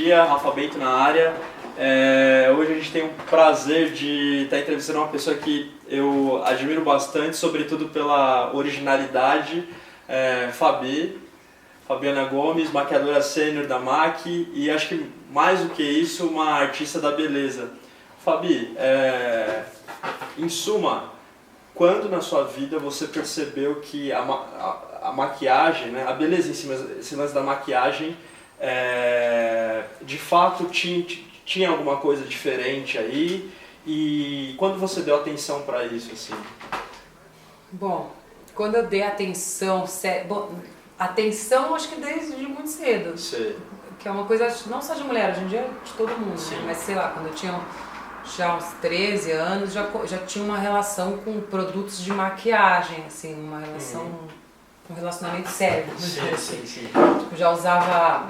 dia, Rafa Bento na área. Hoje a gente tem o prazer de estar entrevistando uma pessoa que eu admiro bastante, sobretudo pela originalidade, Fabiana Gomes, maquiadora sênior da MAC e acho que mais do que isso, uma artista da beleza. Fabi, em suma, quando na sua vida você percebeu que a maquiagem, né, a beleza em cima, esse lance da maquiagem, de fato tinha alguma coisa diferente aí, e quando você deu atenção para isso, assim? Bom, quando eu dei atenção, atenção acho que desde muito cedo. Sei. Que é uma coisa não só de mulher, hoje em dia é de todo mundo, né? Mas sei lá, quando eu tinha já uns 13 anos, já tinha uma relação com produtos de maquiagem, assim, uma relação, um relacionamento sério. Sim. Tipo, já usava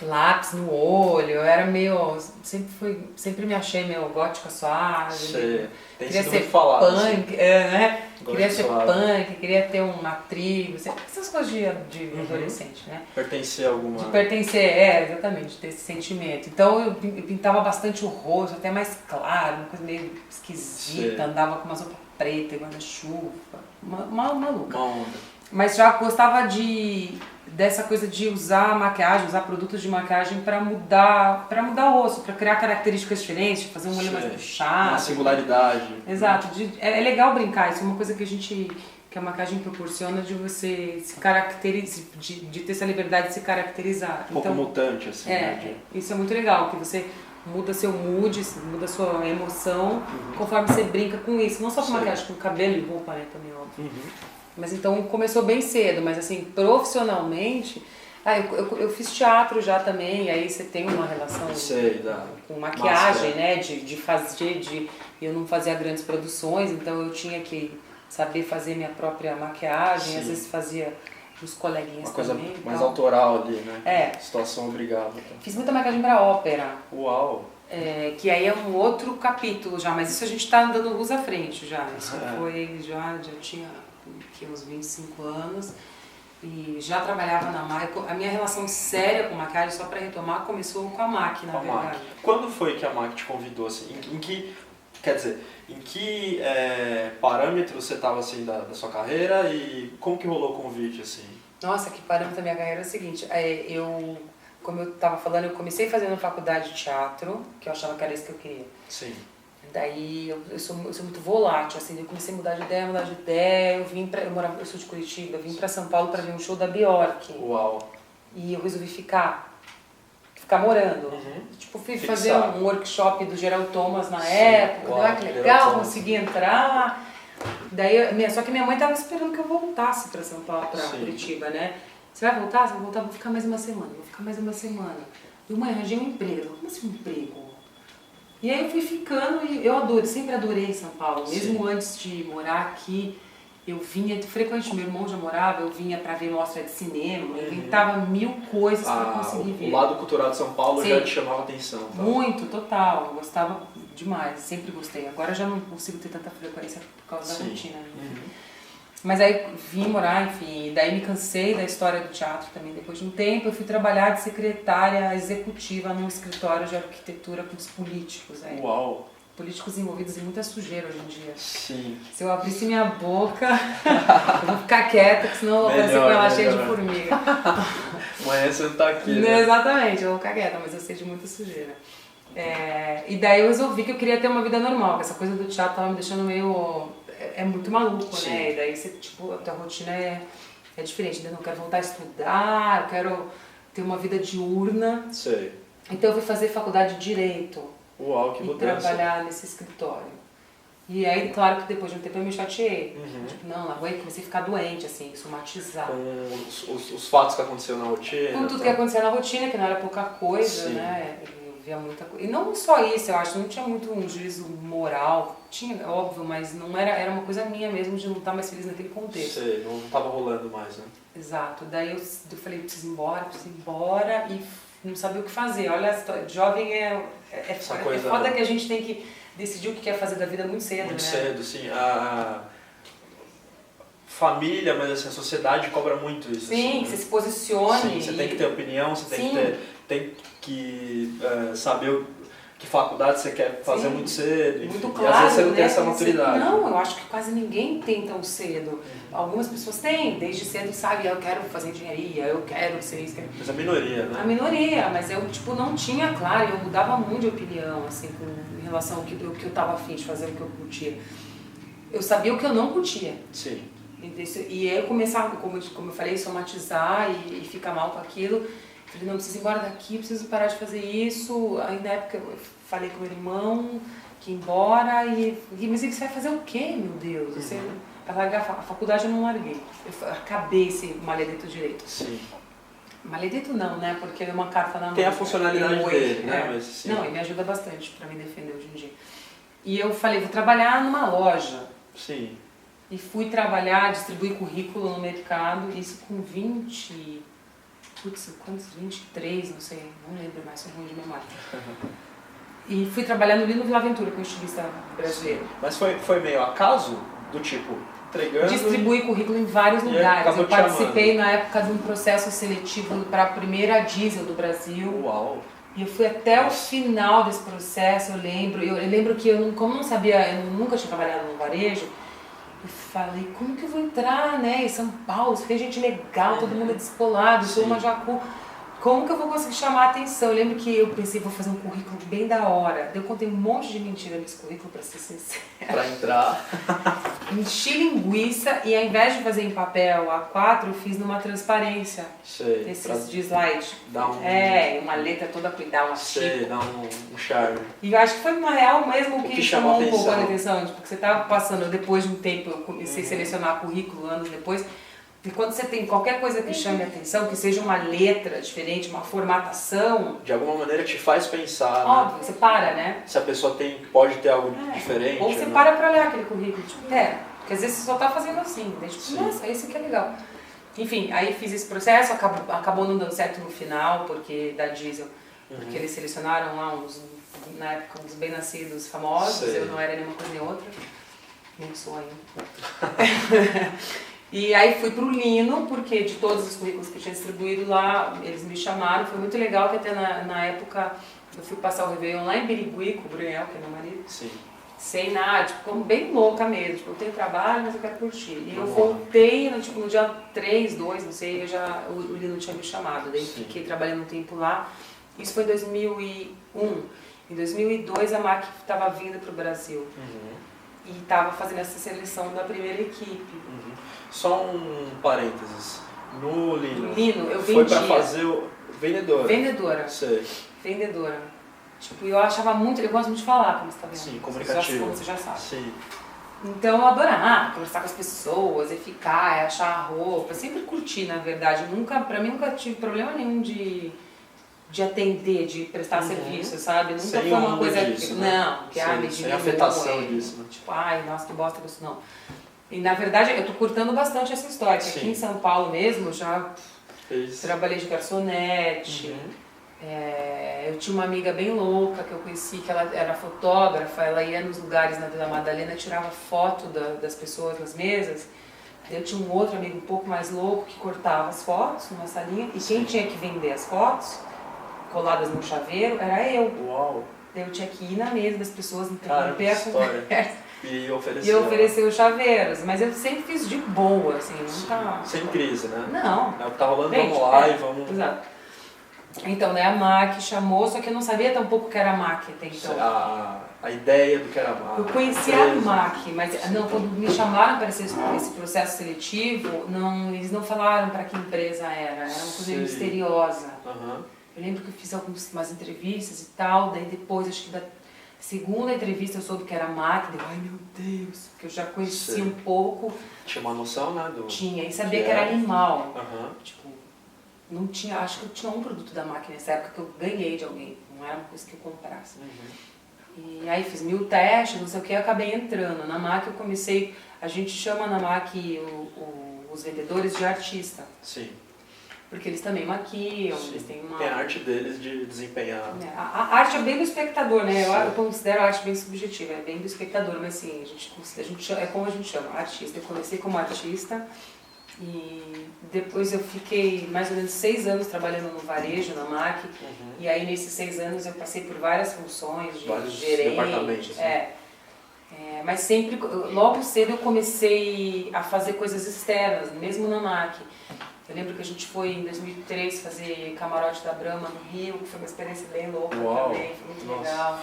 lápis no olho, eu era meio, sempre me achei meio gótica suave. Sei. Queria ser falado, punk, assim. né? Queria ser suave. Punk, queria ter uma tribo, essas coisas de adolescente, né? Pertencer a alguma... De pertencer, exatamente, ter esse sentimento. Então eu pintava bastante o rosto, até mais claro, uma coisa meio esquisita, Sei. andava com uma roupa preta, guarda-chuva, uma maluca. Uma onda. Mas já gostava dessa coisa de usar maquiagem, usar produtos de maquiagem para mudar o rosto, para criar características diferentes, fazer um olho mais puxado. Uma singularidade. Exato. É legal brincar, isso é uma coisa que a maquiagem proporciona, de você se caracterizar, de ter essa liberdade de se caracterizar. Um pouco mutante, assim. Né? Isso é muito legal, que você muda seu mood, muda sua emoção, conforme você brinca com isso. Não só com maquiagem, com cabelo e roupa, né, também, óbvio. Mas então começou bem cedo, mas assim, profissionalmente, eu fiz teatro já também, e aí você tem uma relação com maquiagem, né, de fazer, eu não fazia grandes produções, então eu tinha que saber fazer minha própria maquiagem, às vezes fazia os coleguinhas também. Uma coisa mais autoral ali, né? Situação obrigada. Tá? Fiz muita maquiagem pra ópera. Uau! Que aí é um outro capítulo já, mas isso a gente tá dando luz à frente já. Isso foi, já tinha aqui uns 25 anos e já trabalhava na MAC. A minha relação séria com maquiagem, só para retomar, começou com a MAC, na verdade. Quando foi que a MAC te convidou? Assim, em que parâmetro você estava assim, da sua carreira e como que rolou o convite? Assim? Nossa, que parâmetro da minha carreira é o seguinte, como eu estava falando, eu comecei fazendo faculdade de teatro, que eu achava que era isso que eu queria. Sim. Daí eu sou muito volátil, assim, eu comecei a mudar de ideia, eu sou de Curitiba, eu vim pra São Paulo pra ver um show da Bjork. Uau! E eu resolvi ficar morando. Tipo, fui fazer um workshop do Gerald Thomas na época, Uau, que legal, consegui entrar. Daí, só que minha mãe tava esperando que eu voltasse pra São Paulo, pra Curitiba, né? Você vai voltar? Você vai voltar? Vou ficar mais uma semana. E mãe, arranjei um emprego. Como assim um emprego? E aí eu fui ficando e eu sempre adorei São Paulo. Mesmo antes de morar aqui, eu vinha frequentemente, meu irmão já morava, eu vinha pra ver mostra de cinema, eu inventava mil coisas pra conseguir ver. O lado cultural de São Paulo já te chamava atenção. Tá? Muito, total. Eu gostava demais, sempre gostei. Agora eu já não consigo ter tanta frequência por causa da rotina. Mas aí vim morar, enfim, daí me cansei da história do teatro também. Depois de um tempo eu fui trabalhar de secretária executiva num escritório de arquitetura com os políticos. Uau! Políticos envolvidos em muita sujeira hoje em dia. Sim. Se eu abrisse minha boca, eu vou ficar quieta, porque senão eu vou aparecer com ela cheia de formiga. Amanhã você não tá aqui, né? Exatamente, eu vou ficar quieta, mas eu sei de muita sujeira. E daí eu resolvi que eu queria ter uma vida normal, que essa coisa do teatro tava me deixando meio... É muito maluco, né? E daí você, tipo, a tua rotina é diferente. Eu não quero voltar a estudar, eu quero ter uma vida diurna. Sei. Então eu fui fazer faculdade de Direito. Uau, que mudança. E trabalhar nesse escritório. E aí, claro que depois de um tempo eu me chateei. Tipo, não aguento, comecei a ficar doente, assim, somatizar. Com os fatos que aconteceram na rotina. Com tudo que acontecia na rotina, que não era pouca coisa, né? Via muita coisa. E não só isso, eu acho, não tinha muito um juízo moral, tinha, óbvio, mas não era uma coisa minha mesmo de não estar mais feliz naquele contexto. Sei, não estava rolando mais, né? Exato, daí eu falei, preciso ir embora e não sabia o que fazer. Olha, a história, jovem é foda que a gente tem que decidir o que quer fazer da vida muito cedo, muito né? Muito cedo, sim. A família, mas assim, a sociedade cobra muito isso. Sim, assim, você se posicione. Sim, você tem que ter opinião, você tem que ter... saber que faculdade você quer fazer muito cedo, enfim. Muito E claro, às vezes você não né? tem essa maturidade. Não, eu acho que quase ninguém tem tão cedo. Algumas pessoas têm, desde cedo, sabe, eu quero fazer engenharia, eu quero ser isso. Mas a minoria, né? A minoria, mas eu tipo, não tinha claro, eu mudava muito de opinião, assim, em relação ao que eu tava afim de fazer, o que eu curtia. Eu sabia o que eu não curtia. Sim. E aí eu começava, como eu falei, somatizar e ficar mal com aquilo. Falei, não, preciso ir embora daqui, preciso parar de fazer isso. Aí na época eu falei com meu irmão que ia embora mas você vai fazer o quê, meu Deus? Você vai largar a faculdade, eu não larguei. Eu acabei esse maledeto direito. Sim. Maledeto não, né? Porque é uma carta na mão. Tem a funcionalidade dele, né? É. Mas, sim. Não, e me ajuda bastante pra me defender hoje em dia. E eu falei, vou trabalhar numa loja. Sim. E fui trabalhar, distribuir currículo no mercado, isso com 20... Putz, quantos? 23, não sei, não lembro mais, sou ruim de memória. E fui trabalhar no Lino Villaventura, com estilista brasileiro. Mas foi meio acaso? Do tipo, entregando... Distribuí currículo em vários lugares. Eu participei na época de um processo seletivo para a primeira diesel do Brasil. Uau! E eu fui até o final desse processo, eu lembro que como não sabia, eu nunca tinha trabalhado no varejo, eu falei, como que eu vou entrar, né, em São Paulo, tem gente legal, todo mundo é descolado, sou uma jacu, como que eu vou conseguir chamar a atenção? Eu lembro que eu pensei, vou fazer um currículo bem da hora. Eu contei um monte de mentira nesse currículo, pra ser sincera. Pra entrar. Enchi linguiça e ao invés de fazer em papel A4, eu fiz numa transparência. Sei. Esses de slide. Dá uma letra toda cuidada, uma Sei, dá um charme. E eu acho que foi na real mesmo que chamou um pouco a atenção. atenção. Porque você estava passando, depois de um tempo, eu comecei a selecionar currículo, anos depois. E quando você tem qualquer coisa que chame a atenção, que seja uma letra diferente, uma formatação... De alguma maneira te faz pensar, óbvio, né? você para, né? Se a pessoa pode ter algo diferente. Ou você né? para pra olhar aquele currículo, tipo, porque às vezes você só tá fazendo assim, né? Tipo, nossa, isso aqui é legal. Enfim, aí fiz esse processo, acabou não dando certo no final, porque da diesel, porque eles selecionaram lá na época, uns bem-nascidos famosos, Sei. eu não era nenhuma coisa nem outra, nem sou ainda. E aí fui pro Lino, porque de todos os currículos que eu tinha distribuído lá, eles me chamaram, foi muito legal que até na época eu fui passar o Réveillon lá em Birigui, com o Brunel, que é meu marido. Sim. Sem nada, tipo, como bem louca mesmo, tipo, eu tenho trabalho, mas eu quero curtir. E eu voltei, no dia 3, 2, não sei, o Lino tinha me chamado, daí fiquei trabalhando um tempo lá. Isso foi em 2001. Em 2002 a MAC estava vindo para o Brasil e estava fazendo essa seleção da primeira equipe. Só um parênteses, no Lino, eu foi vendia. para fazer o vendedora. Vendedora. Sei. Vendedora. Tipo, eu achava muito, eu gosto muito de falar, como você tá vendo. Sim, comunicativo. Como você já sabe. Sim. Então eu adorava conversar com as pessoas, achar a roupa, eu sempre curti, na verdade. Pra mim nunca tive problema nenhum de atender, de prestar serviço, sabe? Nunca sem foi uma coisa disso, que, né? não, que me sem afetação disso, né? Tipo, nossa, que bosta isso, não. E na verdade eu tô curtando bastante essa história, que aqui em São Paulo mesmo eu já trabalhei de garçonete. Eu tinha uma amiga bem louca que eu conheci, que ela era fotógrafa, ela ia nos lugares na Vila Madalena, tirava foto das pessoas nas mesas. Eu tinha um outro amigo um pouco mais louco que cortava as fotos numa salinha, e quem tinha que vender as fotos, coladas no chaveiro, era eu. Uau! Eu tinha que ir na mesa das pessoas, interromper a conversa. E oferecer os chaveiros, mas eu sempre fiz de boa, assim, nunca... Sem crise, né? Não. É o que tá rolando, vamos lá e vamos... Exato. Então, né, a MAC chamou, só que eu não sabia tampouco que era a MAC até então. A ideia do que era a MAC. Eu conhecia a MAC, mas não, quando me chamaram para esse processo seletivo, eles não falaram para que empresa era uma coisa meio misteriosa. Eu lembro que eu fiz algumas entrevistas e tal, daí depois, acho que da segunda entrevista eu soube que era a MAC, daí, ai meu Deus, porque eu já conhecia um pouco. Tinha uma noção, né? Tinha, e sabia que era animal. Tipo, não tinha, acho que eu tinha um produto da MAC nessa época que eu ganhei de alguém, não era uma coisa que eu comprasse. E aí fiz 1000 testes, não sei o que, eu acabei entrando. Na MAC eu comecei, a gente chama na MAC os vendedores de artista. Sim. Porque eles também maquiam, eles têm uma... Tem a arte deles de desempenhar. A arte é bem do espectador, né? Eu considero a arte bem subjetiva, é bem do espectador, mas assim, é como a gente chama, artista. Eu comecei como artista, E depois eu fiquei mais ou menos 6 anos trabalhando no varejo, na MAC. E aí nesses 6 anos eu passei por várias funções de Vários gerente. departamentos, né? Mas sempre, logo cedo eu comecei a fazer coisas externas, mesmo na MAC. Eu lembro que a gente foi em 2003 fazer camarote da Brahma no Rio, que foi uma experiência bem louca. Uau. Também, foi muito legal.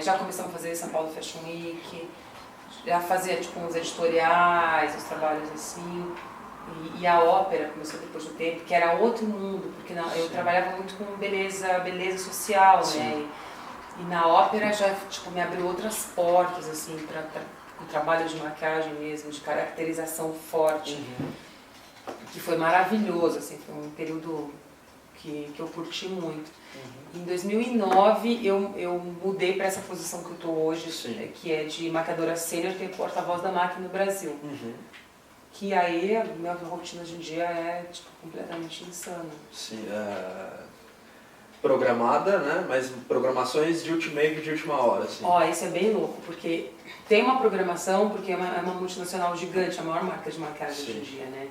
Já começamos a fazer São Paulo Fashion Week, já fazia tipo uns editoriais, uns trabalhos assim. E a ópera começou depois do tempo, que era outro mundo, porque eu trabalhava muito com beleza social, né? E na ópera já tipo, me abriu outras portas, assim, para o trabalho de maquiagem mesmo, de caracterização forte, que foi maravilhoso, assim, foi um período que eu curti muito. Em 2009 eu mudei para essa posição que eu estou hoje, que é de maquiadora sênior, que é porta-voz da MAC no Brasil. Que aí a minha rotina hoje em dia é tipo, completamente insana. Sim, programada, né? Mas programações de última hora, assim. Isso é bem louco, porque tem uma programação, porque é uma multinacional gigante, a maior marca de maquiagem hoje em dia, né?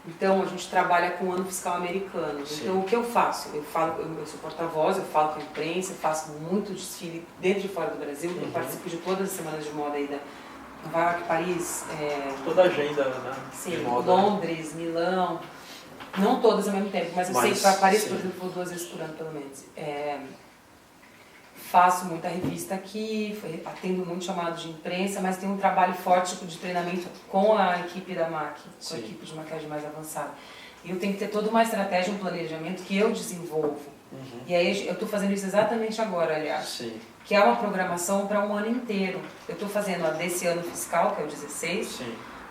Então a gente trabalha com o ano fiscal americano. Então o que eu faço? Eu sou porta-voz, eu falo com a imprensa, eu faço muito desfile dentro e fora do Brasil, eu participo de todas as semanas de moda aí da Nova York, Paris. Toda a agenda, né? Sim, de moda, Londres, Milão. Não todas ao mesmo tempo, mas eu sei que para Paris, por exemplo, vou 2 vezes por ano pelo menos. Faço muita revista aqui, atendo muito chamado de imprensa, mas tenho um trabalho forte de treinamento com a equipe da MAC, com a equipe de maquiagem mais avançada. E eu tenho que ter toda uma estratégia, um planejamento que eu desenvolvo. E aí eu estou fazendo isso exatamente agora, aliás. Que é uma programação para um ano inteiro. Eu estou fazendo a desse ano fiscal, que é o 16,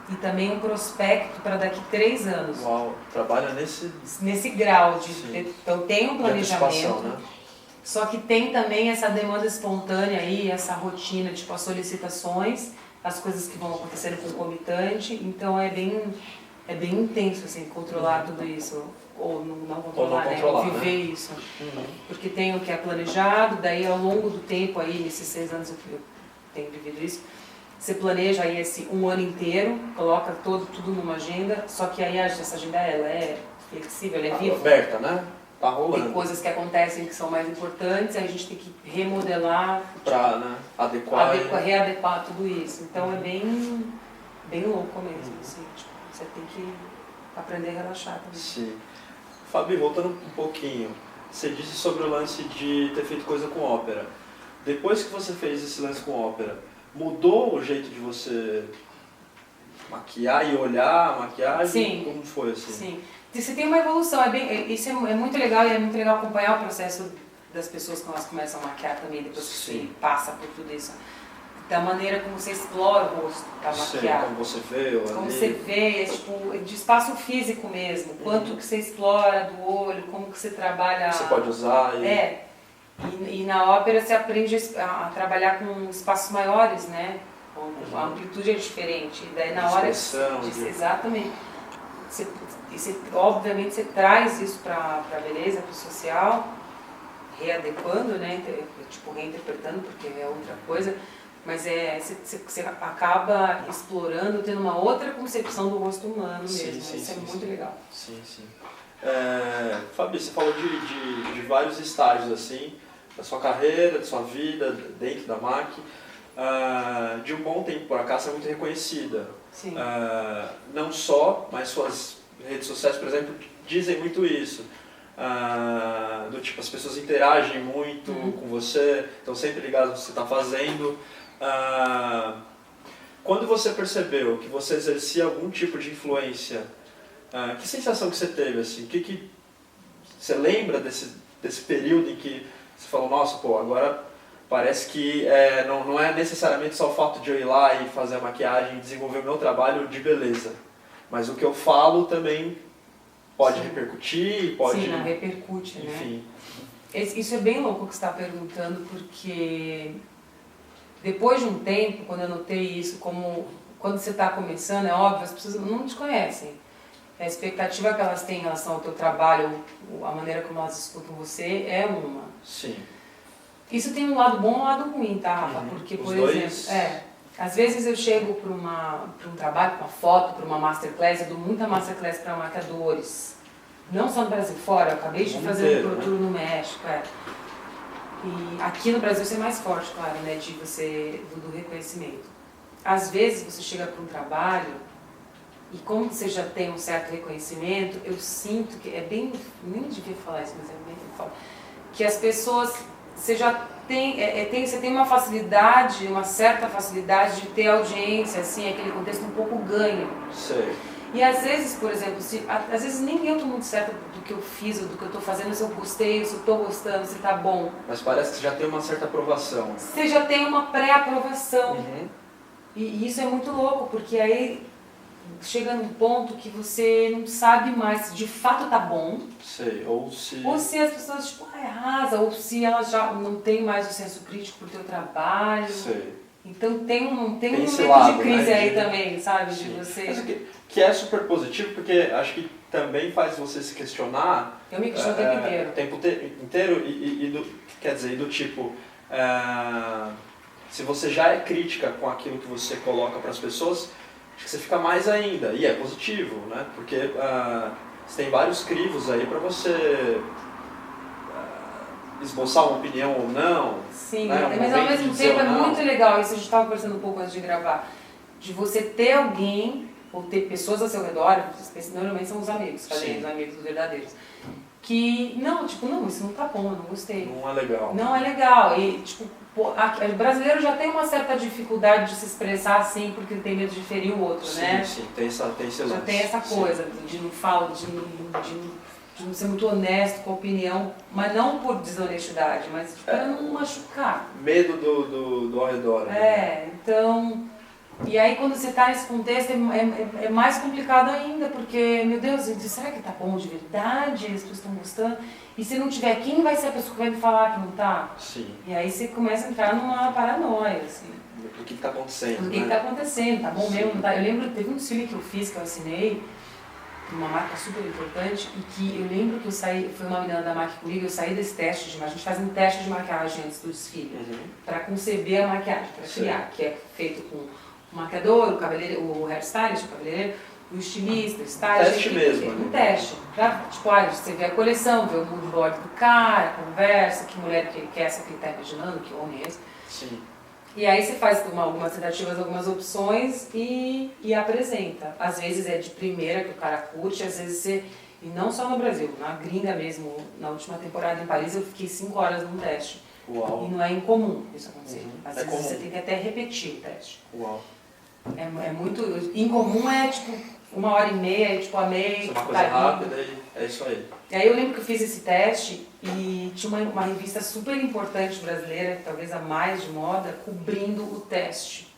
e também um prospecto para daqui 3 anos. Uau, trabalha nesse grau de... Então tem um planejamento, né? Só que tem também essa demanda espontânea aí, essa rotina, tipo as solicitações, as coisas que vão acontecendo concomitante, então é bem intenso, assim, controlar tudo isso, ou não controlar, controlar, né? Viver isso. Porque tem o que é planejado, daí ao longo do tempo aí, nesses 6 anos que eu tenho vivido isso, você planeja aí esse um ano inteiro, coloca tudo numa agenda, só que aí essa agenda ela é flexível, ela é viva. Aberta, né? Tá rolando. Tem coisas que acontecem que são mais importantes, aí a gente tem que remodelar para, né, readequar tudo isso. Então é bem louco mesmo, assim, tipo, você tem que aprender a relaxar também. Sim. Fabi, voltando um pouquinho, você disse sobre o lance de ter feito coisa com ópera. Depois que você fez esse lance com ópera, mudou o jeito de você maquiar e olhar a maquiagem? Sim. Como foi assim? Sim. Você tem uma evolução, isso é muito legal, e é muito legal acompanhar o processo das pessoas quando elas começam a maquiar também, depois que você passa por tudo isso. Da maneira como você explora o rosto para maquiar. Como você vê, como você vê, tipo, de espaço físico mesmo, quanto que você explora do olho, como que você trabalha... Você pode usar e na ópera você aprende a trabalhar com espaços maiores, né? A amplitude é diferente, e daí na hora... Exatamente. Obviamente você traz isso para a beleza, para o social, readequando, né? Tipo, reinterpretando, porque é outra coisa, mas você acaba explorando, tendo uma outra concepção do rosto humano mesmo. Isso é muito legal. Sim. Fabi, você falou de vários estágios assim, da sua carreira, da sua vida, dentro da MAC. De um bom tempo para cá você é muito reconhecida. Sim. Não só, mas suas redes sociais, por exemplo, dizem muito isso. Do tipo, as pessoas interagem muito com você, estão sempre ligadas no que você está fazendo. Quando você percebeu que você exercia algum tipo de influência, que sensação que você teve? Assim? Que você lembra desse período em que você falou, nossa, pô, agora parece que não é necessariamente só o fato de eu ir lá e fazer a maquiagem e desenvolver o meu trabalho de beleza, mas o que eu falo também pode repercutir, pode... Sim, não repercute, enfim. Né? Isso é bem louco que você está perguntando, porque depois de um tempo, quando eu notei isso, como quando você está começando, é óbvio, as pessoas não te conhecem. A expectativa que elas têm em relação ao teu trabalho, a maneira como elas escutam você, é uma. Sim. Isso tem um lado bom e um lado ruim, tá, Rafa? Porque, por exemplo, Às vezes eu chego para um trabalho, para uma foto, para uma masterclass, eu dou muita masterclass para maquiadores. Não só no Brasil, fora. Eu acabei de fazer um tour no México. E aqui no Brasil você é mais forte, claro, né, de você, do reconhecimento. Às vezes você chega para um trabalho e como você já tem um certo reconhecimento, eu sinto que é bem, nem devia falar isso, mas é bem que falo, que as pessoas, você já tem, você tem uma facilidade, uma certa facilidade de ter audiência, assim, aquele contexto um pouco ganho. Sei. E às vezes, por exemplo, às vezes nem eu estou muito certa do que eu fiz ou do que eu estou fazendo, se eu gostei, se eu estou gostando, se está bom. Mas parece que já tem uma certa aprovação. Você já tem uma pré-aprovação. Uhum. E isso é muito louco, porque aí chega num ponto que você não sabe mais se de fato tá bom. Sei, ou se as pessoas, tipo, arrasam, ou se elas já não têm mais o senso crítico pro teu trabalho. Sei. Então tem um momento lado, de crise, né, aí de... também, sabe? Sim. De você... Mas que é super positivo, porque acho que também faz você se questionar. Eu me questiono o tempo inteiro. Inteiro quer dizer, do tipo, se você já é crítica com aquilo que você coloca para as pessoas, acho que você fica mais ainda, e é positivo, né? Porque você tem vários crivos aí para você esboçar uma opinião ou não. Sim, né? mas ao mesmo tempo é muito legal, isso a gente estava conversando um pouco antes de gravar, de você ter alguém, ou ter pessoas ao seu redor, normalmente são os amigos, os amigos verdadeiros, que, não, tipo, não, isso não tá bom, eu não gostei. Não é legal. Não é legal, e tipo, o brasileiro já tem uma certa dificuldade de se expressar assim, porque tem medo de ferir o outro, né? Sim, tem esse lance. Já tem essa coisa de não falar, de não ser muito honesto com a opinião, mas não por desonestidade, mas para não machucar. Medo do ao redor. Né? Então... E aí quando você está nesse contexto é mais complicado ainda, porque, meu Deus, será que tá bom de verdade? As pessoas estão gostando? E se não tiver, quem vai ser a pessoa que vai me falar que não tá? Sim. E aí você começa a entrar numa paranoia, assim. O que está acontecendo, O que está acontecendo, tá bom mesmo? Não tá? Eu lembro, teve um desfile que eu fiz, que eu assinei, uma marca super importante, e que eu lembro que eu saí, foi uma menina da marca comigo, eu saí desse teste de maquiagem, a gente faz um teste de maquiagem antes do desfile, para conceber a maquiagem, para criar, que é feito com o maquiador, o cabeleireiro, o hairstylist, o cabeleireiro, o estilista, o stylist. Teste mesmo. Um teste. Pra, tipo, olha, você vê a coleção, vê o mood board do cara, conversa, que mulher que é essa que ele tá imaginando, que homem é esse. Sim. E aí você faz algumas tentativas, algumas opções e apresenta. Às vezes é de primeira que o cara curte, às vezes você... E não só no Brasil, na gringa mesmo. Na última temporada em Paris eu fiquei 5 horas num teste. Uau. E não é incomum isso acontecer. Às vezes comum. você tem que até repetir o teste. Uau. É muito... Incomum é tipo 1h30, tipo amei... Isso é uma coisa rápida e é isso aí. E aí eu lembro que eu fiz esse teste e tinha uma revista super importante brasileira, talvez a mais de moda, cobrindo o teste.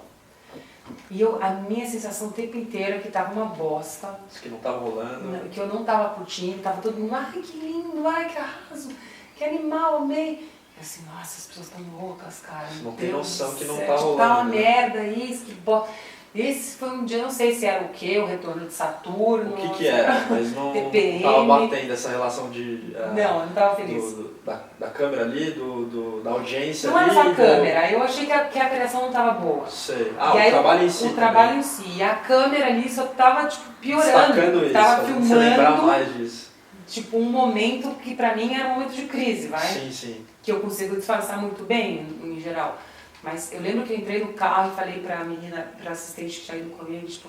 E a minha sensação o tempo inteiro é que tava uma bosta. Isso que não tava rolando. Que eu não tava curtindo, tava todo mundo, ai que lindo, ai que arraso, que animal, amei. E assim, nossa, as pessoas estão loucas, cara. Não tem noção que não tá tipo, rolando. Tá uma merda isso, que bosta. Esse foi um dia, não sei se era o quê, o retorno de Saturno. O que era, mas não tava batendo essa relação de... não tava feliz. Da câmera ali, da audiência não ali. Não era só a câmera, eu achei que a criação não tava boa. Sei. E aí, o trabalho em si. O trabalho em si. E a câmera ali só tava tipo, piorando. Destacando isso, tava filmando. Você lembrar mais disso. Tipo, um momento que pra mim era um momento de crise, vai? Sim, sim. Que eu consigo disfarçar muito bem, em geral. Mas eu lembro que eu entrei no carro e falei pra menina, pra assistente que tinha ido comigo, tipo,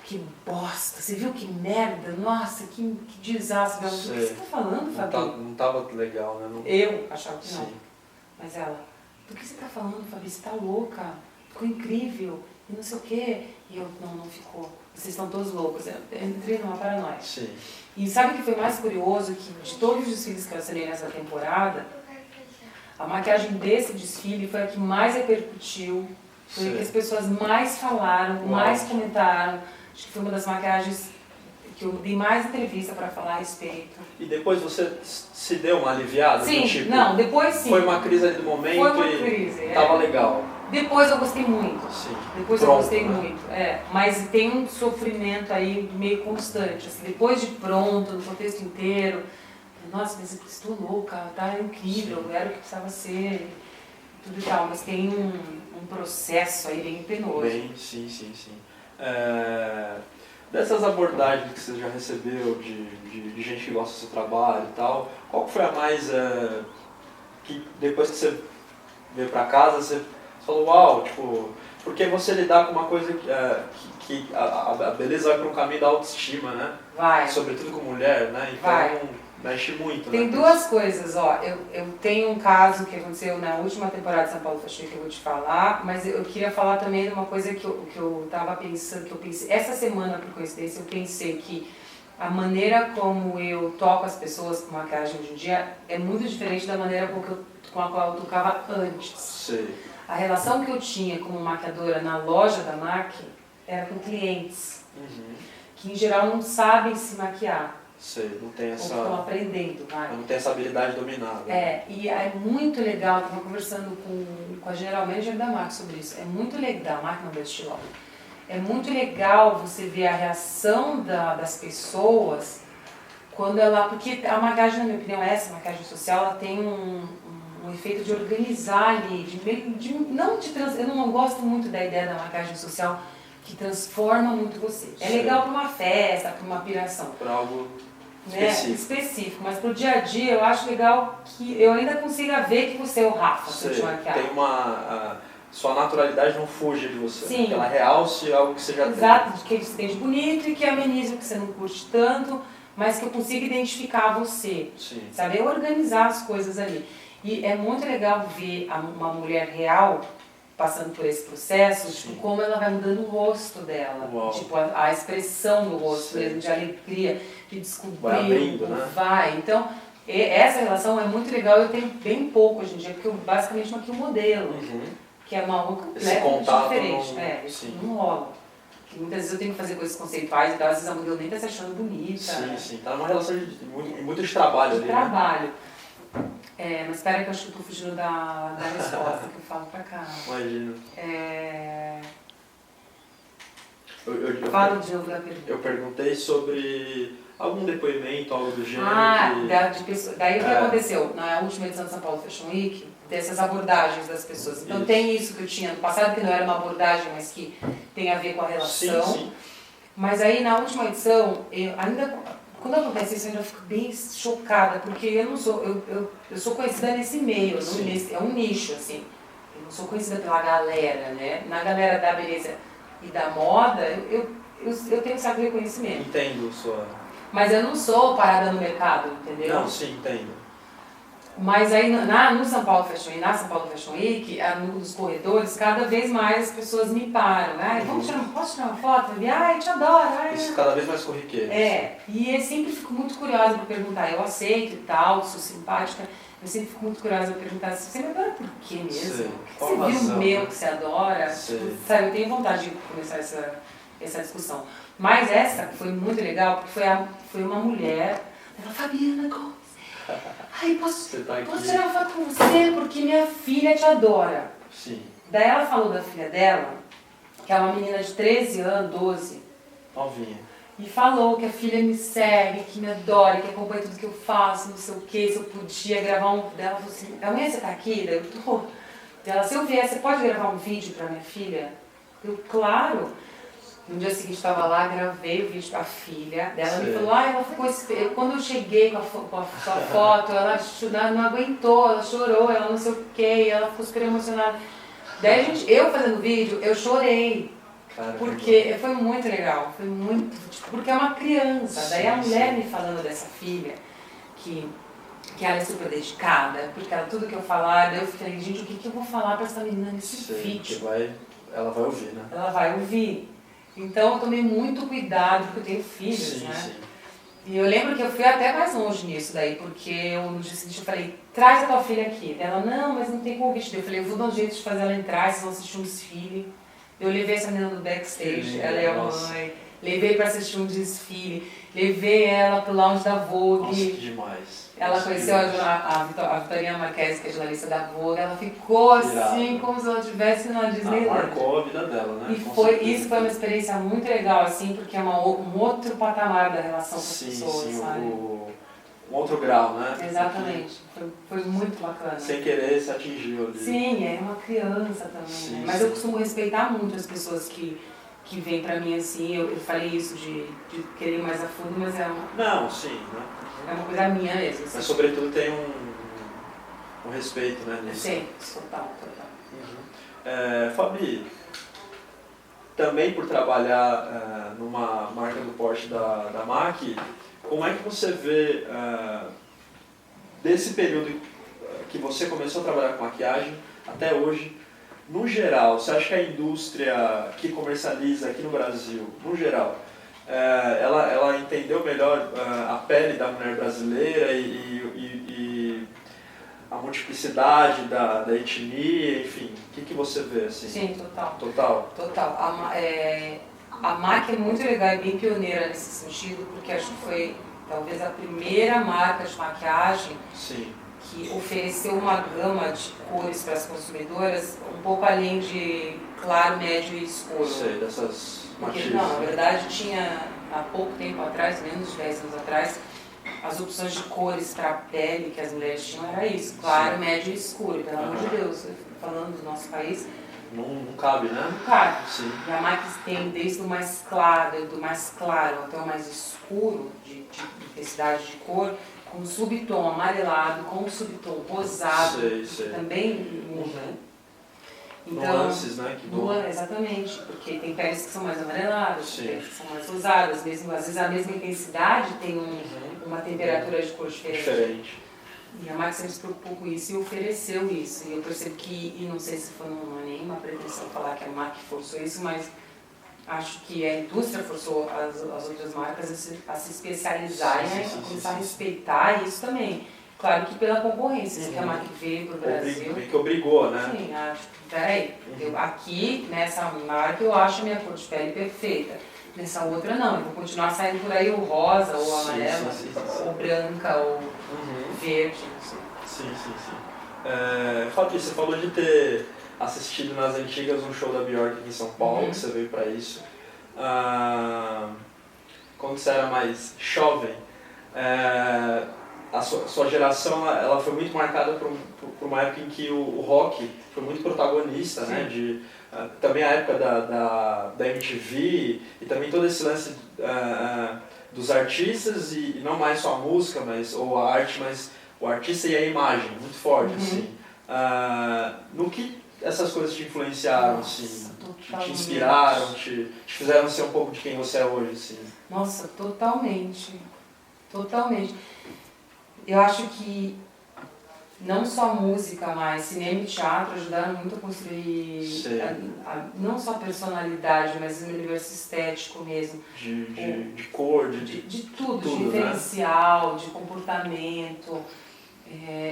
que bosta, você viu que merda? Nossa, que desastre. Ela, do que você tá falando, Fabi? Não tava legal, né? Não... Eu achava que não. Sim. Mas ela, do que você tá falando, Fabi? Você tá louca? Ficou incrível. E não sei o quê. E eu, não ficou. Vocês estão todos loucos. Eu entrei numa paranoia. Sim. E sabe o que foi mais curioso? Que de todos os desfiles que eu assinei nessa temporada, a maquiagem desse desfile foi a que mais repercutiu, foi a que as pessoas mais falaram, mais comentaram. Acho que foi uma das maquiagens que eu dei mais entrevista para falar a respeito. E depois você se deu uma aliviada? Sim, tipo, não, depois sim. Foi uma crise ali do momento foi uma crise, tava legal. Depois eu gostei muito. Sim. Depois pronto, eu gostei né? muito. Mas tem um sofrimento aí meio constante. Assim, depois de pronto, no contexto inteiro, nossa, mas eu estou louca, tá incrível, era o que precisava ser. tudo e tal, mas tem um processo aí bem penoso. Bem, sim. Dessas abordagens que você já recebeu de gente que gosta do seu trabalho e tal, qual que foi a mais que depois que você veio pra casa você falou, uau, tipo, porque você lidar com uma coisa que a beleza vai para um caminho da autoestima, né? Vai. Sobretudo com mulher, né? Então mexe muito. Tem duas coisas, ó. Eu tenho um caso que aconteceu na última temporada de São Paulo Fashion Week que eu vou te falar, mas eu queria falar também de uma coisa que eu tava pensando, que eu pensei, essa semana, por coincidência, eu pensei que a maneira como eu toco as pessoas com maquiagem hoje em dia é muito diferente da maneira com a qual eu tocava antes. Sei. A relação que eu tinha como maquiadora na loja da MAC era com clientes, que em geral não sabem se maquiar. Sei, não tem essa... Ou estão aprendendo, não tem essa habilidade dominada. E é muito legal, eu estava conversando com a General Manager da MAC sobre isso, é muito legal, MAC não, da Estiló. É muito legal você ver a reação das pessoas quando ela... Porque a maquiagem, na minha opinião, essa maquiagem social, ela tem um efeito de organizar ali, eu não gosto muito da ideia da maquiagem social que transforma muito você. É legal para uma festa, para uma piração. Para algo específico, mas pro dia a dia eu acho legal que eu ainda consiga ver que você é o Rafa, se eu te maquiar. Tem sua naturalidade não fuge de você. Sim. Ela realce algo que você já tem. Exato, que você tem de bonito e que amenize o que você não curte tanto, mas que eu consiga identificar você. Sim. Saber organizar as coisas ali. E é muito legal ver uma mulher real passando por esse processo, tipo, como ela vai mudando o rosto dela. Uau. Tipo, a expressão do rosto mesmo, de alegria, de descobrir. Vai abrindo, né? Vai. Então, essa relação é muito legal. Eu tenho bem pouco hoje em dia, porque eu basicamente maquio o modelo. Que é uma completamente diferente. Isso não rola. Porque muitas vezes eu tenho que fazer coisas conceituais, então às vezes a modelo nem tá se achando bonita. Sim. Tá numa relação muito de trabalho ali. Trabalho. Mas espera que eu acho que eu tô fugindo da resposta que eu falo pra cá. Imagino. Fala de novo da pergunta. Eu perguntei sobre algum depoimento, algo do gênero. Daí o que aconteceu? Na última edição do São Paulo Fashion Week, dessas abordagens das pessoas. Então tem isso que eu tinha no passado, que não era uma abordagem, mas que tem a ver com a relação. Sim. Mas aí na última edição, quando acontece isso, eu ainda fico bem chocada, porque eu sou conhecida nesse meio, é um nicho, assim. Eu não sou conhecida pela galera, né? Na galera da beleza e da moda, eu tenho certo reconhecimento. Entendo sua... Mas eu não sou parada no mercado, entendeu? Não, sim, entendo. Mas aí no São Paulo Fashion Week, na São Paulo Fashion Week, nos corredores, cada vez mais as pessoas me param. Posso tirar uma foto? Eu te adoro. Isso cada vez mais corriqueiro. E eu sempre fico muito curiosa para perguntar. Eu aceito e tal, sou simpática. Eu sempre fico muito curiosa para perguntar, você me adora por quê mesmo? Você viu o meu que você adora? Sabe, eu tenho vontade de começar essa discussão. Mas essa foi muito legal, porque foi uma mulher, ela, Fabiana Gomes, posso tirar uma foto com você porque minha filha te adora. Sim. Daí ela falou da filha dela, que é uma menina de 13 anos, 12. Novinha. E falou que a filha me segue, que me adora, que acompanha tudo que eu faço, não sei o que, se eu podia gravar um... Ela falou assim, amanhã você tá aqui? Daí eu tô. Ela, se eu vier, você pode gravar um vídeo pra minha filha? Eu, claro. No dia seguinte estava lá, gravei o vídeo com a filha dela, me falou, ela ficou quando eu cheguei com a sua foto, ela não aguentou, ela chorou, ela não sei o que, ela ficou super emocionada. Daí eu fazendo vídeo, eu chorei, porque foi muito legal, foi muito, porque é uma criança, daí a mulher me falando dessa filha, que ela é super dedicada, porque tudo que eu falar, daí eu falei, gente, o que eu vou falar pra essa menina nesse vídeo? Ela vai ouvir, né? Ela vai ouvir. Então eu tomei muito cuidado, porque eu tenho filhos, né? Sim. E eu lembro que eu fui até mais longe nisso daí, porque no dia seguinte eu falei, traz a tua filha aqui. Ela, não, mas não tem convite. Eu falei, eu vou dar um jeito de fazer ela entrar, vocês vão assistir um desfile. Eu levei essa menina no backstage, ela é a mãe. Levei pra assistir um desfile, levei ela pro lounge da Vogue. Nossa, que demais. Ela conheceu a Vitorina Marques, que é jornalista da Vogue, ela ficou assim, como se ela estivesse na Disneyland. Marcou a vida dela, né? E isso foi uma experiência muito legal, assim, porque é um outro patamar da relação com as pessoas, sabe? um outro grau, né? Exatamente. Foi muito bacana. Sem querer, se atingiu ali. Sim, é uma criança também, Sim, né? Mas sim. eu costumo respeitar muito as pessoas que vêm pra mim assim. Eu falei isso de querer ir mais a fundo, mas Não, sim, né? é uma coisa minha mesmo. Assim. Mas sobretudo tem um respeito, né, nisso. Sim, total. Fabi, também por trabalhar numa marca do porte da MAC, como é que você vê desse período que você começou a trabalhar com maquiagem até hoje, no geral, você acha que a indústria que comercializa aqui no Brasil, no geral, ela entendeu melhor a pele da mulher brasileira e a multiplicidade da etnia, enfim, o que você vê assim? Sim, total. Total? A MAC é muito legal e bem pioneira nesse sentido, porque acho que foi talvez a primeira marca de maquiagem Sim. que ofereceu uma gama de cores para as consumidoras um pouco além de claro, médio e escuro. Sei, dessas Porque, matizes. não, na verdade tinha há pouco tempo atrás, menos de 10 anos atrás, as opções de cores para a pele que as mulheres tinham era isso, claro, Sim. médio e escuro, pelo amor de Deus, falando do nosso país. Não cabe, né? Não cabe. Sim. E a MAC tem desde o mais claro até o mais escuro, de intensidade de cor, com subtom amarelado, com subtom rosado, Sei. que também muda. Então, Nuances, né? Que bom. exatamente, porque tem peles que são mais amareladas, Sim. tem peles que são mais rosadas, mesmo, às vezes a mesma intensidade tem uma temperatura de cor diferente. E a MAC sempre se preocupou com isso e ofereceu isso. E eu percebo que, e não sei se foi nenhuma pretensão falar que a MAC forçou isso, mas acho que a indústria forçou as outras marcas a se especializarem, a começar a respeitar isso também. Claro que pela concorrência, que a MAC veio para o Brasil. Que obrigou, né? Sim, acho. Peraí, aqui nessa marca eu acho a minha cor de pele perfeita. Nessa outra não, eu vou continuar saindo por aí o rosa, ou a amarela, ou branca, ou verde, não sei. Sim. Fabi, você falou de ter assistido nas antigas um show da Bjork aqui em São Paulo, que você veio para isso. Quando você era mais jovem, a sua geração ela foi muito marcada por uma época em que o rock foi muito protagonista, né? Também a época da MTV e também todo esse lance dos artistas e não mais só a música, ou a arte, mas o artista e a imagem, muito forte, assim. No que essas coisas te influenciaram, assim? Te inspiraram, te fizeram ser um pouco de quem você é hoje, assim? Nossa, totalmente. Eu acho que não só música, mas cinema e teatro ajudaram muito a construir não só a personalidade, mas um universo estético mesmo. De cor, de tudo, de diferencial, né? De comportamento.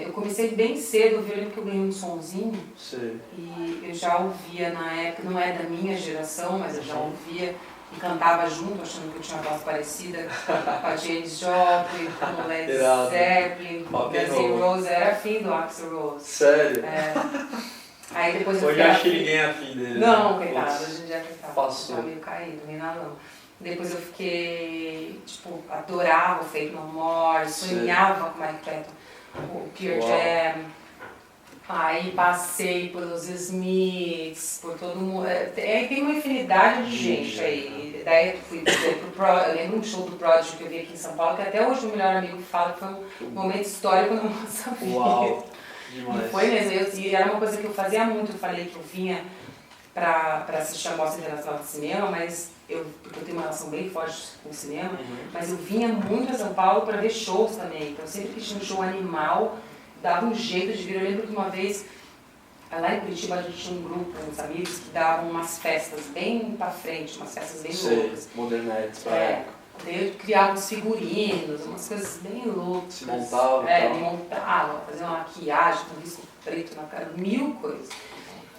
Eu comecei bem cedo, eu lembro que eu ganhei um sonzinho. Sim. E eu já ouvia na época, não é da minha geração, mas eu já ouvia e cantava junto, achando que eu tinha uma voz parecida com a Janis Joplin, com o Led Zeppelin, Guns N' Roses, era afim do Axl Rose. Sério? Aí depois hoje acho que ninguém é afim dele. Não, coitado, hoje em dia passou. Tá meio caído, meio na lama. Depois eu fiquei, adorava o Faith No More, sonhava com o Mike Patton, o Pure Jam. Aí passei pelos Smiths, por todo mundo. Tem uma infinidade de gente aí. Daí eu fui eu lembro um show do Prodigy que eu vi aqui em São Paulo, que até hoje o melhor amigo fala que foi um momento histórico na nossa vida. Uau! Demais. E foi mesmo, e era uma coisa que eu fazia muito. Eu falei que eu vinha para assistir a Mostra Internacional de Cinema, mas porque eu tenho uma relação bem forte com o cinema, mas eu vinha muito a São Paulo para ver shows também. Então sempre que tinha um show animal, dava um jeito de vir. Eu lembro que uma vez, lá em Curitiba, a gente tinha um grupo, uns amigos, que davam umas festas bem pra frente, umas festas bem loucas. Modernetes pra época. Daí eu criava uns figurinos, umas coisas bem loucas. Se montava montava, fazia uma maquiagem com risco preto na cara, 1000 coisas.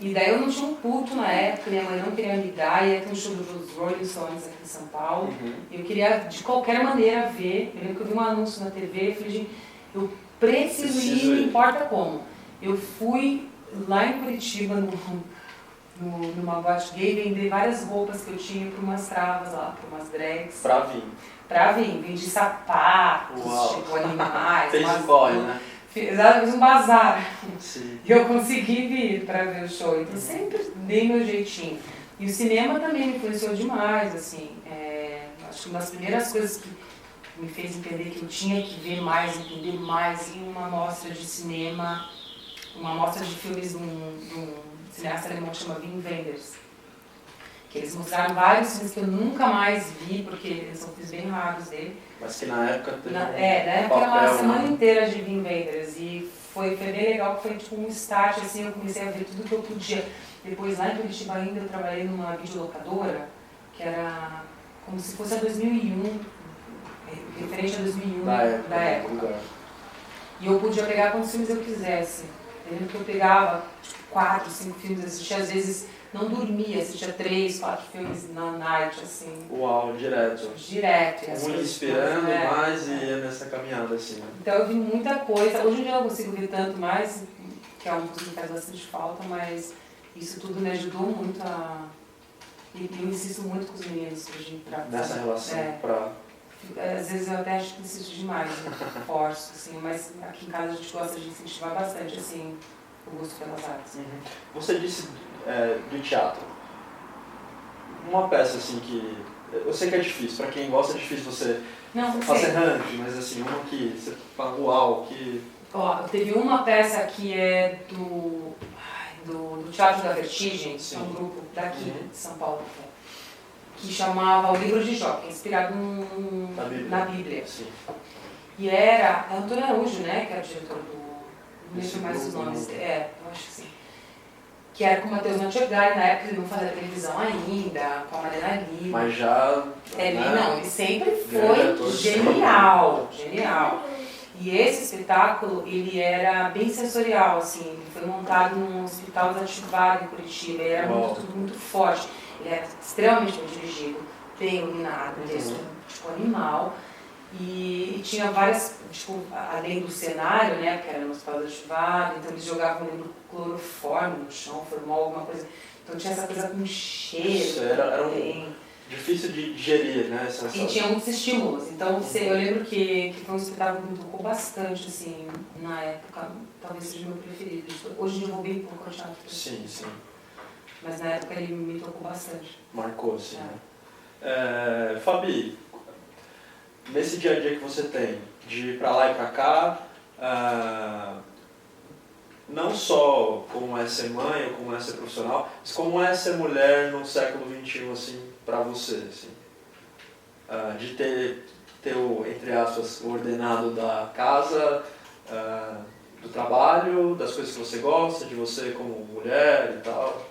E daí eu não tinha um culto na época, minha mãe não queria me dar, ia ter um show dos Rolling Stones aqui em São Paulo. E eu queria, de qualquer maneira, ver. Eu lembro que eu vi um anúncio na TV e falei, gente, eu preciso ir, não importa como. Eu fui lá em Curitiba, numa boate gay, vender várias roupas que eu tinha para umas travas lá, para umas drags. Pra vir. Vendi sapatos, Uau. tipo animais. Fez um corre, né? Fiz um bazar. Sim. E eu consegui vir para ver o show, então sempre dei meu jeitinho. E o cinema também me influenciou demais, assim. Acho que uma das primeiras coisas que me fez entender que eu tinha que ver mais, entender mais em uma mostra de cinema, uma mostra de filmes de um cineasta alemão que chama Wim Wenders. Que eles mostraram vários filmes que eu nunca mais vi, porque são filmes bem raros dele. Mas que na época teve na época papel, era uma semana né? inteira de Wim Wenders. E foi bem legal, foi tipo um start, assim, eu comecei a ver tudo que eu podia. Depois lá em Curitiba ainda eu trabalhei numa videolocadora, que era como se fosse a 2001, referente a 2001 Da época. Lugar. E eu podia pegar quantos filmes eu quisesse. Eu lembro que eu pegava tipo, 4, 5 filmes, assistia, às vezes não dormia, assistia 3, 4 filmes na night, assim. Uau, direto. Direto. Um inspirando mais e ia nessa caminhada, assim. Então eu vi muita coisa. Hoje em dia eu não consigo ver tanto mais, que é uma coisa que faz bastante falta, mas isso tudo me ajudou muito a... E eu insisto muito com os meninos hoje pra... Nessa relação, pra... Às vezes eu até acho que insisto demais, né? Forço, assim, mas aqui em casa a gente gosta de incentivar bastante, assim, o gosto pelas artes. Uhum. Você disse de teatro. Uma peça, assim, que... Eu sei que é difícil, pra quem gosta é difícil você fazer ranking, mas assim, uma que você fala, uau, que... Ó, teve uma peça que é do Teatro da Vertigem, que é um grupo daqui de São Paulo, que chamava O Livro de Jó, que é inspirado na Bíblia. Sim. E era Antônio Araújo, né, que era o diretor do... Não lembro mais os nomes. Eu acho que sim. Que era com o Matheus Natchegari, na época ele não fazia televisão ainda, com a Mariana Lima. Mas já... Ele sempre foi genial. E esse espetáculo, ele era bem sensorial, assim, ele foi montado num hospital desativado em Curitiba, ele era tudo muito forte, ele era extremamente bem dirigido, bem iluminado, texto tipo animal, e tinha várias, tipo, além do cenário, né, que era no hospital desativado, então eles jogavam cloroforme no chão, formol, alguma coisa, então tinha essa coisa com cheiro. Era difícil de digerir, né? E tinha muitos estímulos. Então, eu lembro que foi um espetáculo que me tocou bastante, assim, na época. Talvez seja o meu preferido. Hoje em dia eu vou bem pouco ao teatro. Sim. Mas na época ele me tocou bastante. Marcou, sim. Né? Fabi, nesse dia a dia que você tem, de ir pra lá e pra cá, não só como é ser mãe ou como é ser profissional, mas como é ser mulher no século XXI, assim, pra você, assim. De ter o, entre aspas, o ordenado da casa, do trabalho, das coisas que você gosta, de você como mulher e tal.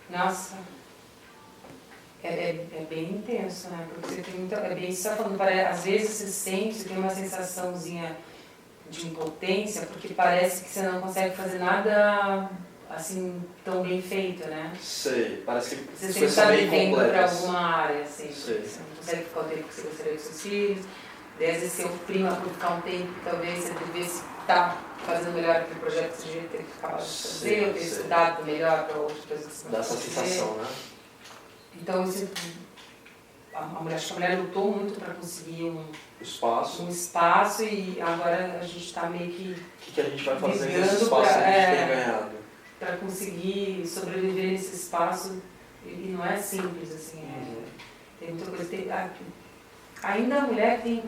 Nossa, é bem intenso, né? Porque você tem muita... É bem isso que você tá falando, às vezes você sente, você tem uma sensaçãozinha de impotência, porque parece que você não consegue fazer nada assim tão bem feito, né? Sei, parece que você sempre está vivendo para alguma área, assim. Sei. Você não consegue ficar o tempo que você gostaria com seus filhos, às vezes você oprima por ficar um tempo que talvez você devesse estar fazendo melhor aquele projeto que você devia ter acabado de fazer, ou ter estudado melhor para outras coisas que você não dá essa sensação, né? Então, a mulher lutou muito para conseguir um espaço e agora a gente está meio que... O que a gente vai fazer nesse espaço que a gente tem ganhado? Para conseguir sobreviver nesse espaço, e não é simples, assim, tem muita coisa. Ainda a mulher tem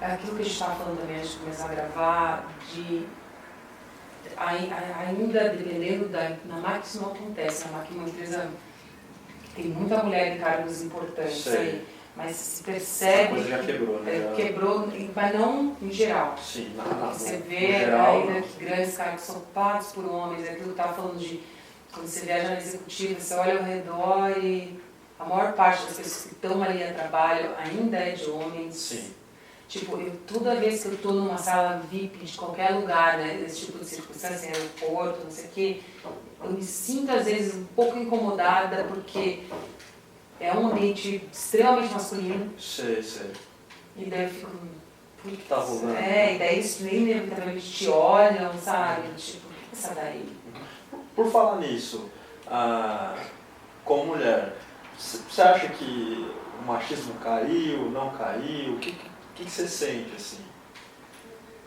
aquilo que a gente estava falando também antes de começar a gravar, ainda dependendo na MAC isso não acontece, a MAC é uma empresa que tem muita mulher em cargos importantes aí, mas se percebe... A coisa já quebrou, né? Quebrou, mas não em geral. Sim, você vê ainda que grandes cargos são ocupados por homens, aquilo que eu estava falando de quando você viaja na executiva, você olha ao redor e a maior parte das pessoas que estão ali a trabalho ainda é de homens. Sim. Tipo, toda vez que eu estou numa sala VIP de qualquer lugar, né, esse tipo de circunstância, aeroporto, não sei o quê, eu me sinto às vezes um pouco incomodada porque é um ambiente extremamente masculino. Sei. E daí eu fico... O que tá rolando? E daí eles inevitavelmente te olham, sabe? Tipo, o que é essa daí? Por falar nisso, como mulher, você acha que o machismo caiu, não caiu? O que você sente, assim,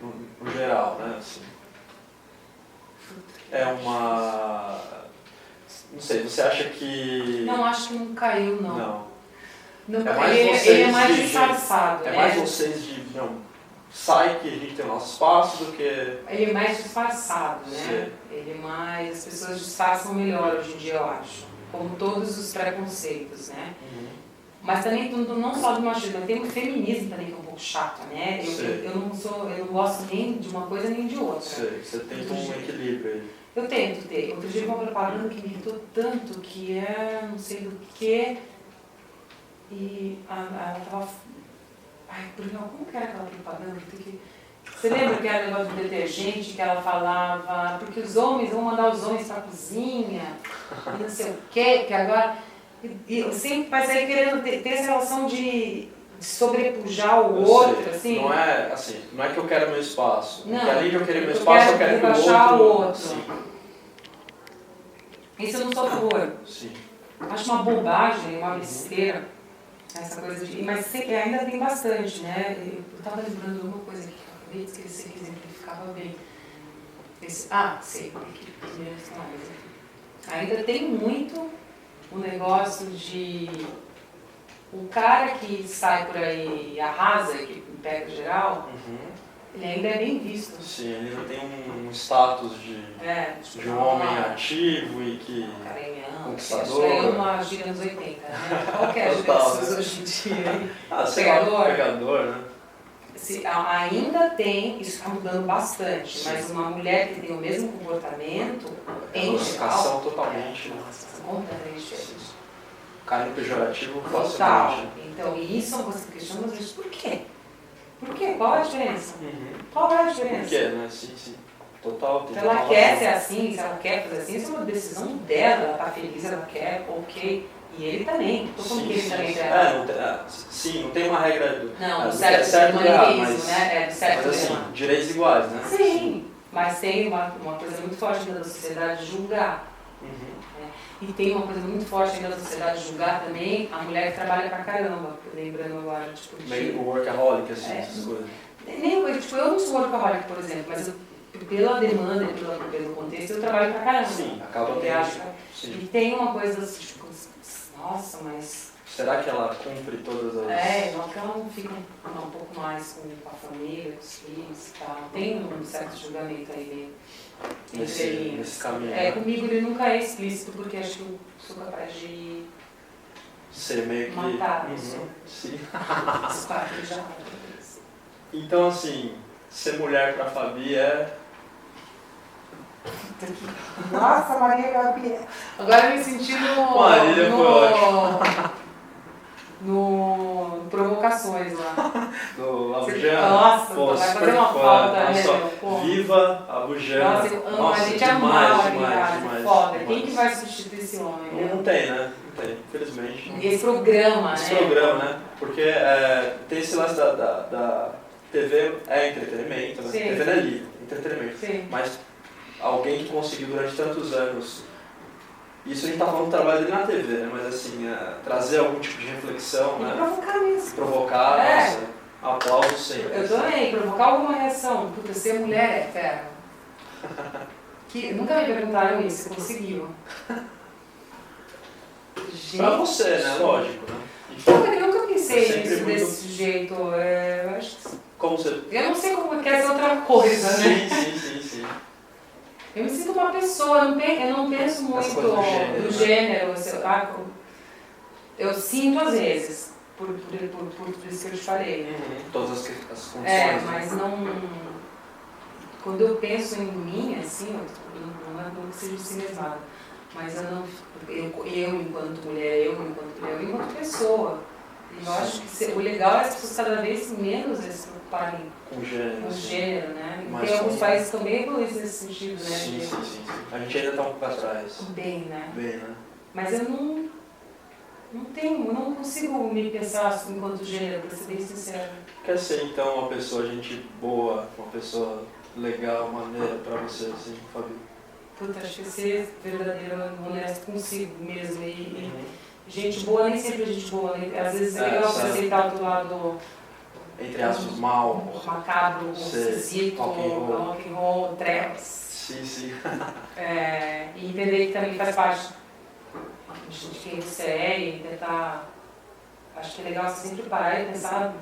no geral, né? Assim, é uma... Não sei, você acha que... Não, acho que não caiu, não. Não, é mais ele é mais disfarçado. É mais vocês de... Não, sai que a gente tem o nosso espaço do que... Ele é mais disfarçado, né? Sim. Ele é mais... As pessoas disfarçam melhor hoje em dia, eu acho. Como todos os preconceitos, né? Mas também não só do machismo, mas tem o feminismo também que é um pouco chato, né? Eu não gosto nem de uma coisa nem de outra. Sei, você tenta um equilíbrio aí. Eu tento ter. Outro dia uma propaganda que me irritou tanto, que é não sei do que, e ela tava... Ai, Bruno, como que era aquela propaganda? Você lembra que era negócio do detergente, que ela falava, porque os homens vão mandar os homens pra cozinha, e não sei o que agora... E eu sempre passei aí querendo ter essa relação de sobrepujar o outro, assim. Não é assim, não é que eu quero meu espaço. Não, porque além de eu querer meu espaço, eu quero que o outro... Sim. Isso eu não sou a favor. Sim. Acho uma bobagem, uma besteira, essa coisa de... Mas ainda tem bastante, né? Eu estava lembrando de uma coisa aqui, que eu acabei de esquecer, que exemplificava bem. Sei. Ainda tem muito o negócio de... O cara que sai por aí e arrasa, que pega geral, ele ainda é bem visto. Sim, ele ainda tem um status de um homem ativo e que... conquistador. Isso é uma gíria nos 80, né? Qualquer gíria hoje em dia. Pegador, né? Ainda tem, isso está mudando bastante, mas uma mulher que tem o mesmo comportamento, em geral... totalmente. Completamente diferente. Cai no pejorativo Total. facilmente. Então, e isso você questiona às vezes, por quê? Por quê? Qual é a diferença? Qual é a diferença? Por quê, né? Sim. Total. Se ela quer ser assim, se ela quer fazer assim, isso é uma decisão dela, ela está feliz, ela quer, ok. E ele também. Estou falando que ele também quer. Sim, não tem uma regra do... Não, do certo e errado, né? Do certo mas assim, direitos iguais, né? Sim, mas tem uma coisa muito forte ainda da sociedade de julgar. E tem uma coisa muito forte ainda da sociedade de julgar também a mulher que trabalha pra caramba, lembrando agora, tipo... Meio workaholic, assim, essas coisas. Nem, tipo, eu não sou workaholic, por exemplo, mas pela demanda e pelo contexto eu trabalho pra caramba. Sim, acaba tendo. E tem uma coisa, tipo, nossa, mas... Será que ela cumpre todas as... não que ela não fica um pouco mais com a família, com os filhos e tal. Tem um certo julgamento aí nesse caminho. Comigo ele nunca é explícito, porque acho que eu sou capaz de ser meio que... matar. Sim. Os quatro já. Então, assim, ser mulher pra Fabi é... Nossa, Maria Gabriela. Agora eu me senti no Provocações lá. Do Abujan. Nossa, vai fazer uma falta, né? Viva Abujan. Nossa, eu amo, a gente amava demais. Foda. Quem que vai substituir esse homem? Não tem, né? Não tem, infelizmente. Esse programa, né? Esse programa, né? Porque tem esse lance da TV é entretenimento, né? TV não é livre, entretenimento. Sim. Mas alguém que conseguiu durante tantos anos, isso a gente tá falando do trabalho dele na TV, né? Mas assim, trazer algum tipo de reflexão, né? Provocar isso. Provocar, nossa, aplauso sempre. Eu também, provocar alguma reação. Puta, ser mulher é ferro. Nunca me perguntaram isso, você conseguiu. Gente. Pra você, né? Lógico, né? Eu nunca pensei nisso desse jeito. Eu acho que... Como você... Eu não sei como quer ser outra coisa, né? Sim. Eu me sinto uma pessoa, eu não penso muito no gênero. Eu sinto às vezes, por isso que eu te falei. Todas as condições. Mas não... Quando eu penso em mim, assim, não é que seja si mesmada, mas eu não... Eu enquanto mulher, eu enquanto pessoa. E eu acho que o legal é as pessoas cada vez menos se preocuparem com gênero, né? E tem alguns países que estão bem evoluídos nesse sentido, né? Sim. A gente ainda está um pouco atrás. Bem, né? Mas eu não consigo me pensar assim, enquanto gênero, para ser bem sincera. Quer ser então uma pessoa gente boa, uma pessoa legal, maneira para você, assim, Fabi? Puta, acho que ser verdadeiro, honesto consigo mesmo. E gente boa nem sempre é gente boa. Né? Às vezes é legal você aceitar o outro lado. Entre aspas, mal. Macabro, esquisito, rock and roll, trevas. Sim. E entender que também faz parte de quem você é e tentar. Acho que é legal você sempre parar e pensar.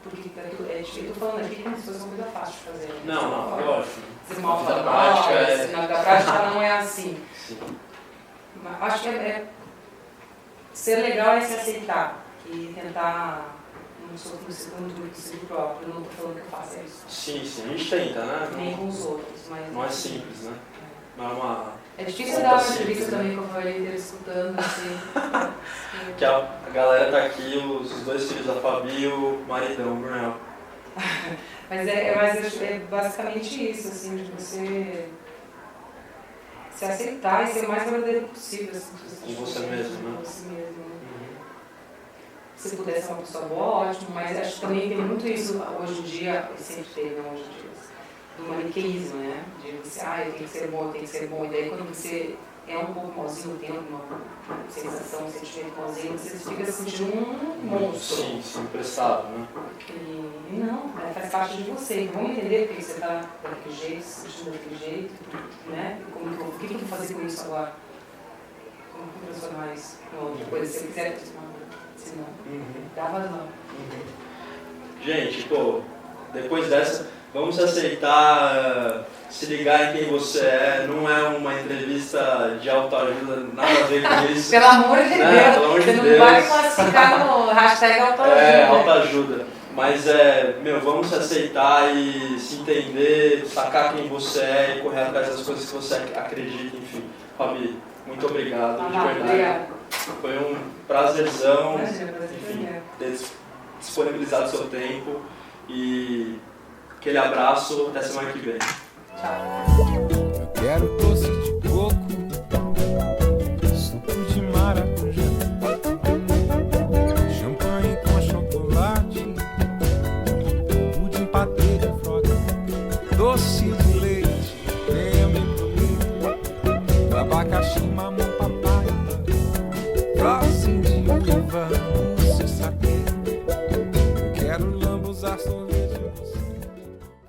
Porque eu tô falando aqui como se fosse uma coisa fácil de fazer. Não, lógico. Ser mal falado, na prática não é assim. Sim. Mas acho que ser legal é se aceitar e tentar. Não sou consigo próprio, não estou falando que eu faça isso. Sim, a gente tenta, né? Nem com os outros. Mas não é simples, né? Não é uma. É difícil dar uma entrevista também com a família inteira escutando, assim. Que a galera tá aqui, os dois filhos da Fabi e o maridão, Brunel. Mas é basicamente isso, assim, de você se aceitar e ser o mais verdadeiro possível. Assim, com você mesmo, né? Com você mesmo. Se puder ser uma pessoa boa, ótimo, mas acho que também tem muito isso hoje em dia, e sempre teve, não hoje em dia, do maniqueísmo, né? De você, eu tenho que ser bom, eu tenho que ser bom. E daí quando você é um pouco malzinho, tem alguma sensação, um sentimento malzinho, você fica se sentindo um monstro. Sim, imprestável, né? E não, faz parte de você. Então, vamos entender por que você está daquele jeito, se sentindo daquele jeito, né? O que eu vou fazer com isso agora? Como transformar isso em outra coisa? Se eu quiser transformar, se não, dava não. Gente, depois dessa, vamos aceitar, se ligar em quem você é. Não é uma entrevista de autoajuda, nada a ver com isso. Pelo amor de Deus, pelo amor de você não Deus. vai classificar no hashtag autoajuda. Autoajuda. Mas vamos se aceitar e se entender, sacar quem você é e correr atrás das coisas que você acredita, enfim. Fabi, muito obrigado, de verdade. Obrigada. Foi um prazerzão, Imagina, enfim, ter disponibilizado seu tempo e aquele abraço, até semana que vem. Tchau. Eu quero doce de coco, suco de maracujá, champanhe com chocolate, pudim patê de frota, doce de leite, creme brulee, abacaxi, mamão.